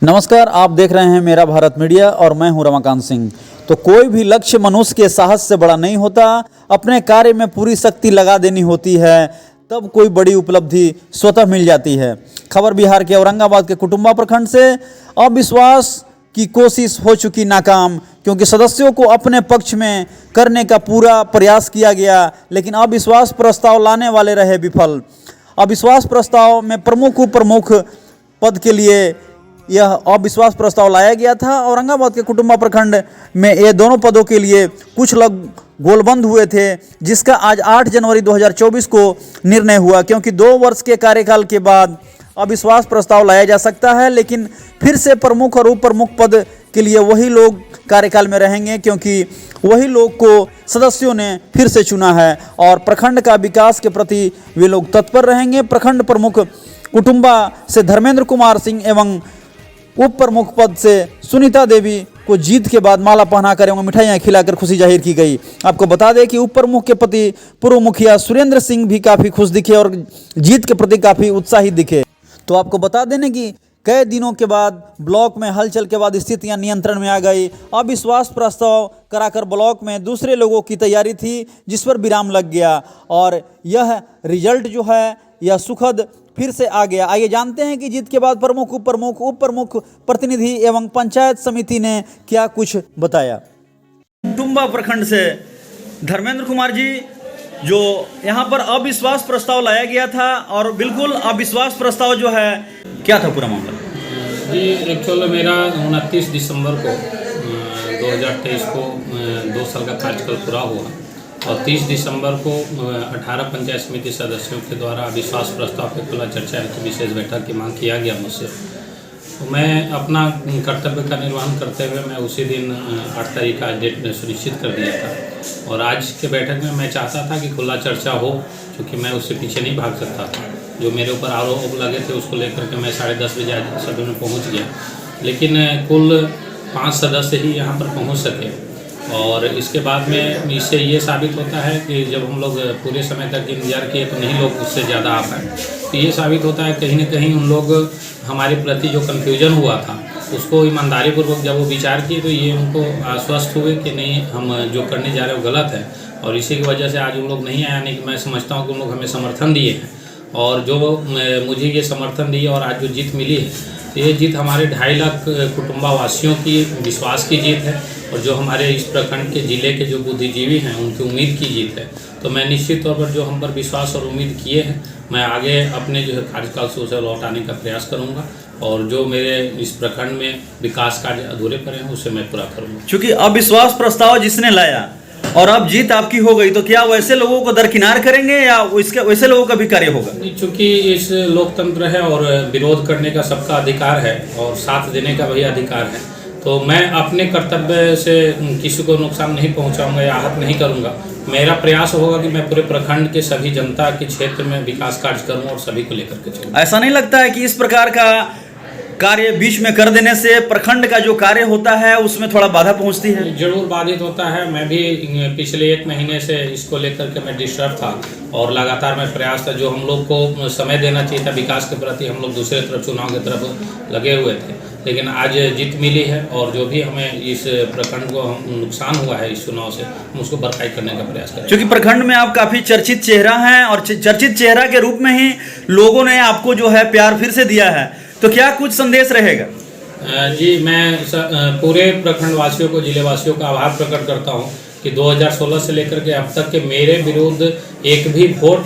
नमस्कार, आप देख रहे हैं मेरा भारत मीडिया और मैं हूं रमाकांत सिंह। तो कोई भी लक्ष्य मनुष्य के साहस से बड़ा नहीं होता, अपने कार्य में पूरी शक्ति लगा देनी होती है, तब कोई बड़ी उपलब्धि स्वतः मिल जाती है। खबर बिहार के औरंगाबाद के कुटुंबा प्रखंड से अविश्वास की कोशिश हो चुकी नाकाम, क्योंकि सदस्यों को अपने पक्ष में करने का पूरा प्रयास किया गया, लेकिन अविश्वास प्रस्ताव लाने वाले रहे विफल। अविश्वास प्रस्ताव में प्रमुख उप प्रमुख पद के लिए यह अविश्वास प्रस्ताव लाया गया था। औरंगाबाद के कुटुंबा प्रखंड में ये दोनों पदों के लिए कुछ लोग गोलबंद हुए थे, जिसका आज 8 जनवरी 2024 को निर्णय हुआ, क्योंकि 2 वर्ष के कार्यकाल के बाद अविश्वास प्रस्ताव लाया जा सकता है, लेकिन फिर से प्रमुख और उप प्रमुख पद के लिए वही लोग कार्यकाल में रहेंगे, क्योंकि वही लोग को सदस्यों ने फिर से चुना है और प्रखंड का विकास के प्रति वे लोग तत्पर रहेंगे। प्रखंड प्रमुख कुटुंबा से धर्मेंद्र कुमार सिंह एवं उप प्रमुख पद से सुनीता देवी को जीत के बाद माला पहनाकर एवं मिठाइयाँ खिलाकर खुशी जाहिर की गई। आपको बता दें कि उप प्रमुख के पति पूर्व मुखिया सुरेंद्र सिंह भी काफ़ी खुश दिखे और जीत के प्रति काफ़ी उत्साहित दिखे। तो आपको बता देने कि कई दिनों के बाद ब्लॉक में हलचल के बाद स्थितियां नियंत्रण में आ गई। अविश्वास प्रस्ताव कराकर ब्लॉक में दूसरे लोगों की तैयारी थी, जिस पर विराम लग गया और यह रिजल्ट जो है यह सुखद फिर से आ गया। आइए जानते हैं कि जीत के बाद प्रमुख उप प्रमुख प्रतिनिधि एवं पंचायत समिति ने क्या कुछ बताया। कुटुंबा प्रखंड से धर्मेंद्र कुमार जी, जो यहाँ पर अविश्वास प्रस्ताव लाया गया था और बिल्कुल अविश्वास प्रस्ताव जो है, क्या था पूरा मामला? जी, एक्चुअल मेरा 29 दिसंबर को 2023 को 2 साल का कार्यकाल पूरा हुआ और 30 दिसंबर को 18 पंचायत समिति सदस्यों के द्वारा अविश्वास प्रस्ताव पर खुला चर्चा की विशेष बैठक की मांग किया गया मुझसे। तो मैं अपना कर्तव्य का निर्वहन करते हुए मैं उसी दिन 8 तारीख का डेट सुनिश्चित कर दिया था और आज के बैठक में मैं चाहता था कि खुला चर्चा हो, क्योंकि मैं उससे पीछे नहीं भाग सकता था। जो मेरे ऊपर आरोप लगे थे उसको लेकर के मैं 10:30 बजे आज सदन में पहुँच गया, लेकिन कुल 5 सदस्य ही यहाँ पर पहुँच सके। और इसके बाद में इससे ये साबित होता है कि जब हम लोग पूरे समय तक इंतजार किए तो नहीं लोग उससे ज़्यादा आ पाए। तो ये साबित होता है कहीं ना कहीं उन लोग हमारे प्रति जो कन्फ्यूजन हुआ था उसको ईमानदारी पूर्वक जब वो विचार किए तो ये उनको आश्वस्त हुए कि नहीं, हम जो करने जा रहे हैं वो गलत है। और इसी की वजह से आज उन लोग नहीं आया, नहीं कि मैं समझता हूँ कि उन लोग हमें समर्थन दिए हैं और जो मुझे ये समर्थन दिए और आज जो जीत मिली है, तो ये जीत हमारे 2.5 लाख कुटुंबा वासियों की विश्वास की जीत है और जो हमारे इस प्रखंड के ज़िले के जो बुद्धिजीवी हैं उनकी उम्मीद की जीत है। तो मैं निश्चित तौर पर जो हम पर विश्वास और उम्मीद किए हैं, मैं आगे अपने जो है कार्यकाल से उसे लौटाने का प्रयास करूंगा और जो मेरे इस प्रखंड में विकास कार्य अधूरे पड़े हैं उसे मैं पूरा करूंगा। चूँकि अविश्वास प्रस्ताव जिसने लाया और अब जीत आपकी हो गई, तो क्या वैसे लोगों को दरकिनार करेंगे या इसके वैसे लोगों का भी कार्य होगा? चूँकि इस लोकतंत्र है और विरोध करने का सबका अधिकार है और साथ देने का भी अधिकार है, तो मैं अपने कर्तव्य से किसी को नुकसान नहीं पहुंचाऊंगा या आहत नहीं करूंगा। मेरा प्रयास होगा कि मैं पूरे प्रखंड के सभी जनता के क्षेत्र में विकास कार्य करूं और सभी को लेकर के चलूं। ऐसा नहीं लगता है कि इस प्रकार का कार्य बीच में कर देने से प्रखंड का जो कार्य होता है उसमें थोड़ा बाधा पहुंचती है? जरूर बाधित होता है। मैं भी पिछले 1 महीने से इसको लेकर के मैं डिस्टर्ब था और लगातार मैं प्रयास था। जो हम लोग को समय देना चाहिए था विकास के प्रति, हम लोग दूसरे तरफ चुनाव की तरफ लगे हुए थे, लेकिन आज जीत मिली है और जो भी हमें इस प्रखंड को नुकसान हुआ है इस चुनाव से, हम उसको भरपाई करने का प्रयास करें। क्योंकि प्रखंड में आप काफ़ी चर्चित चेहरा हैं और चर्चित चेहरा के रूप में ही लोगों ने आपको जो है प्यार फिर से दिया है, तो क्या कुछ संदेश रहेगा? जी, मैं पूरे प्रखंड वासियों को, जिले वासियों का आभार प्रकट करता हूं कि 2016 से लेकर के अब तक के मेरे विरुद्ध एक भी वोट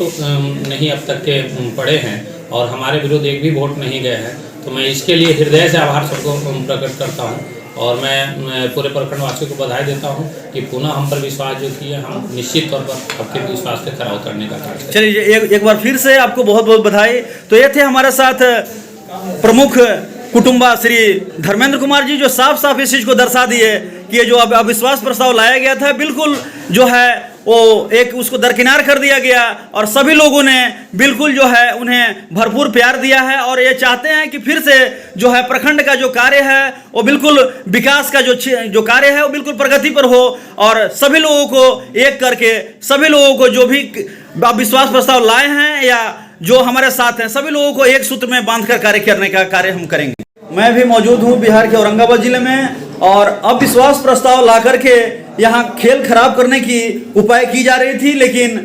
नहीं अब तक के पड़े हैं और हमारे विरुद्ध एक भी वोट नहीं गए हैं। तो मैं इसके लिए हृदय से आभार सबको प्रकट करता हूं और मैं पूरे प्रखंड वासियों को बधाई देता हूं कि पुनः हम पर विश्वास जो किया, हम निश्चित तौर पर आपके विश्वास पे खरा उतरने का कार्य करेंगे। चलिए, एक बार फिर से आपको बहुत बहुत बधाई। तो ये थे हमारे साथ प्रमुख कुटुंबा श्री धर्मेंद्र कुमार जी, जो साफ साफ इस चीज़ को दर्शा दिए कि ये जो अविश्वास प्रस्ताव लाया गया था बिल्कुल जो है वो एक उसको दरकिनार कर दिया गया और सभी लोगों ने बिल्कुल जो है उन्हें भरपूर प्यार दिया है और ये चाहते हैं कि फिर से जो है प्रखंड का जो कार्य है वो बिल्कुल विकास का जो कार्य है वो बिल्कुल प्रगति पर हो और सभी लोगों को एक करके, सभी लोगों को जो भी अविश्वास प्रस्ताव लाए हैं या जो हमारे साथ हैं, सभी लोगों को एक सूत्र में बांधकर कार्य करने का कार्य हम करेंगे। मैं भी मौजूद हूँ बिहार के औरंगाबाद जिले में और अविश्वास प्रस्ताव ला करके यहाँ खेल खराब करने की उपाय की जा रही थी, लेकिन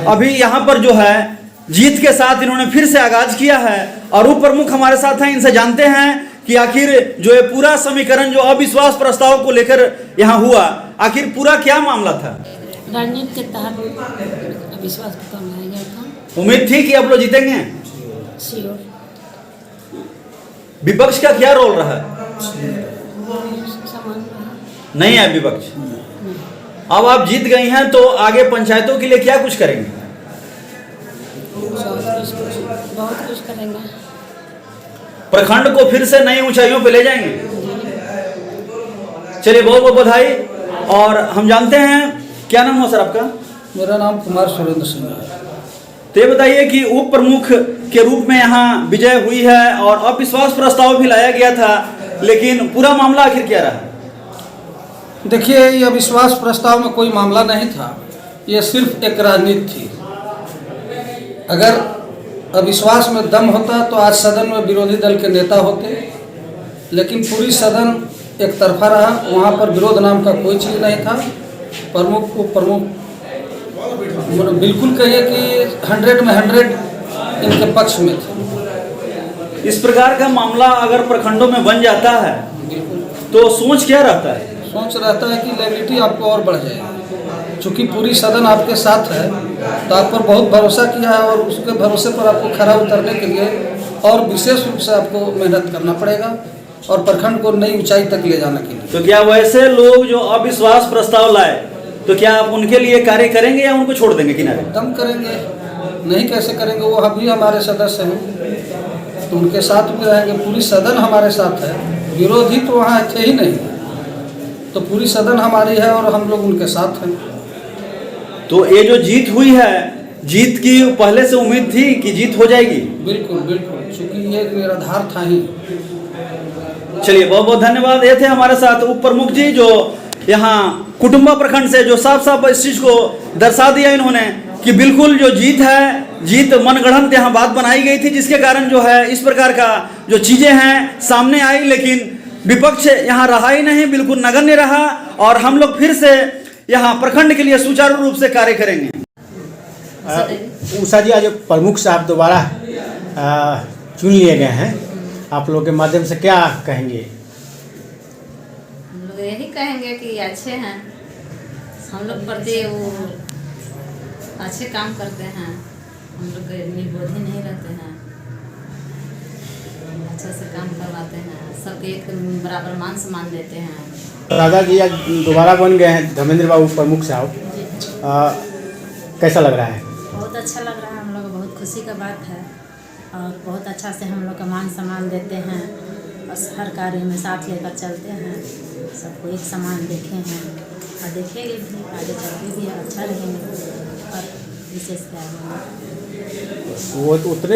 अभी यहाँ पर जो है जीत के साथ इन्होंने फिर से आगाज किया है और उप प्रमुख हमारे साथ हैं, इनसे जानते हैं कि आखिर जो ये पूरा समीकरण जो अविश्वास प्रस्ताव को लेकर यहाँ हुआ, आखिर पूरा क्या मामला था। रणनीति के तहत अविश्वास प्रस्ताव लाया गया था। उम्मीद थी कि आप लोग जीतेंगे। श्योर। विपक्ष का क्या रोल रहा? समान रहा। नहीं है विपक्ष। अब आप जीत गई हैं तो आगे पंचायतों के लिए क्या कुछ करेंगे? बहुत कुछ करेंगे। प्रखंड को फिर से नई ऊंचाइयों पे ले जाएंगे। चलिए बहुत बहुत बधाई। और हम जानते हैं, क्या नाम है सर आपका? मेरा नाम कुमार सुरेंद्र सिंह है। तो ये बताइए कि उप प्रमुख के रूप में यहाँ विजय हुई है और अविश्वास प्रस्ताव भी लाया गया था, लेकिन पूरा मामला आखिर क्या रहा? देखिए, ये अविश्वास प्रस्ताव में कोई मामला नहीं था, ये सिर्फ एक राजनीति थी। अगर अविश्वास में दम होता तो आज सदन में विरोधी दल के नेता होते, लेकिन पूरी सदन एक तरफा रहा। वहाँ पर विरोध नाम का कोई चीज़ नहीं था। प्रमुख उप प्रमुख बिल्कुल कहिए कि 100 में 100 इनके पक्ष में थे। इस प्रकार का मामला अगर प्रखंडों में बन जाता है तो सोच क्या रहता है? सोच रहता है कि लेबिलिटी आपको और बढ़ जाएगी। चूँकि पूरी सदन आपके साथ है तो आप पर बहुत भरोसा किया है और उसके भरोसे पर आपको खरा उतरने के लिए और विशेष रूप से आपको मेहनत करना पड़ेगा और प्रखंड को नई ऊंचाई तक ले जाने के लिए। तो क्या वैसे लोग जो अविश्वास प्रस्ताव लाए, तो क्या आप उनके लिए कार्य करेंगे या उनको छोड़ देंगे किनारे? एकदम करेंगे, नहीं कैसे करेंगे। वो अभी हमारे सदस्य हैं तो उनके साथ भी रहेंगे। पूरी सदन हमारे साथ है, विरोधी तो वहाँ थे ही नहीं, तो पूरी सदन हमारी है और हम लोग उनके साथ हैं। तो ये जो जीत हुई है, जीत की पहले से उम्मीद थी कि जीत हो जाएगी? बिल्कुल बिल्कुल, चूँकि ये निराधार था ही। चलिए बहुत बहुत धन्यवाद। ये थे हमारे साथ उप प्रमुख जी, जो यहाँ कुटुंबा प्रखंड से जो साफ साफ इस चीज को दर्शा दिया इन्होंने कि बिल्कुल जो जीत है, जीत मनगढ़ंत यहाँ बात बनाई गई थी, जिसके कारण जो है इस प्रकार का जो चीजें हैं सामने आई, लेकिन विपक्ष यहाँ रहा ही नहीं, बिल्कुल नगण्य रहा और हम लोग फिर से यहाँ प्रखंड के लिए सुचारू रूप से कार्य करेंगे। उषा जी, आज प्रमुख साहब दोबारा चुन लिए गए हैं, आप लोगों के माध्यम से क्या कहेंगे? हम लोग यही कहेंगे कि अच्छे हैं, हम लोग प्रति वो अच्छे काम करते हैं, हम लोग निर्विरोधी नहीं रहते हैं, अच्छे से काम करवाते हैं, सबके एक बराबर मान सम्मान देते हैं। दादा जी आज दोबारा बन गए हैं धर्मेंद्र बाबू प्रमुख साहब, कैसा लग रहा है? बहुत अच्छा लग रहा है, हम लोग बहुत खुशी का बात है और बहुत अच्छा से हम लोग का मान सम्मान देते हैं और हर कार्य में साथ लेकर चलते हैं, सबको एक समान देखे हैं और देखेंगे भी, आगे चलते भी अच्छा रहेंगे और विशेष क्या है वो उतने